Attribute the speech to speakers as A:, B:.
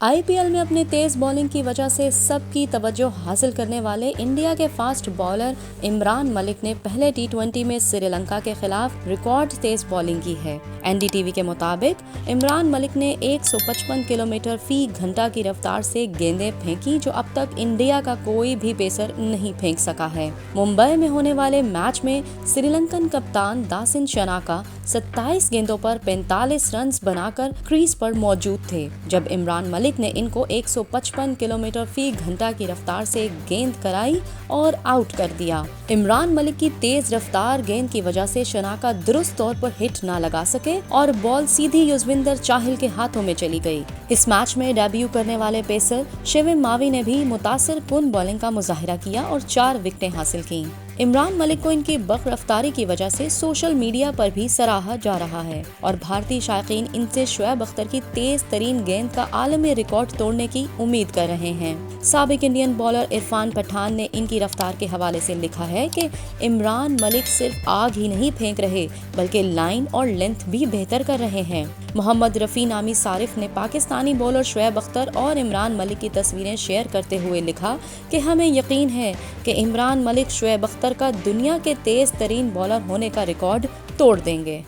A: IPL में अपने तेज bowling की वजह से सबकी तवज्जो हासिल करने वाले इंडिया के फास्ट बॉलर इमरान मलिक ने पहले T20 में श्रीलंका के खिलाफ रिकॉर्ड तेज बॉलिंग की है। NDTV के मुताबिक इमरान मलिक ने 155 किलोमीटर फी घंटा की रफ्तार से गेंदें फेंकी, जो अब तक इंडिया का कोई भी पेसर नहीं फेंक सका है। मुंबई में होने वाले मैच में श्रीलंकन कप्तान दासिन शनाका 27 गेंदों पर 45 रन बनाकर क्रीज पर मौजूद थे, जब इमरान मलिक ने इनको 155 किलोमीटर फी घंटा की रफ्तार से गेंद कराई और आउट कर दिया। इमरान मलिक की तेज रफ्तार गेंद की वजह से शनाका दुरुस्त तौर पर हिट ना लगा सके और बॉल सीधी युजवेंद्र चाहल के हाथों में चली गई। इस मैच में डेब्यू करने वाले पेसर शिवम मावी ने भी मुतासिर कुन बॉलिंग का मुजाहिरा किया और 4 विकेटें हासिल की। इमरान मलिक को इनकी बख रफ्तारी की वजह से सोशल मीडिया पर भी सराहा जा रहा है और भारतीय शायकीन इनसे शोएब अख्तर की तेज तरीन गेंद का आलमी रिकॉर्ड तोड़ने की उम्मीद कर रहे हैं। साबिक इंडियन बॉलर इरफान पठान ने इनकी रफ्तार के हवाले से लिखा है कि इमरान मलिक सिर्फ आग ही नहीं फेंक रहे, बल्कि लाइन और लेंथ भी बेहतर कर रहे हैं। मोहम्मद रफी नामी सारिफ ने पाकिस्तानी बॉलर शोएब अख्तर और इमरान मलिक की तस्वीरें शेयर करते हुए लिखा कि हमें यकीन है कि इमरान मलिक शोएब अख्तर का दुनिया के तेज तरीन बॉलर होने का रिकॉर्ड तोड़ देंगे।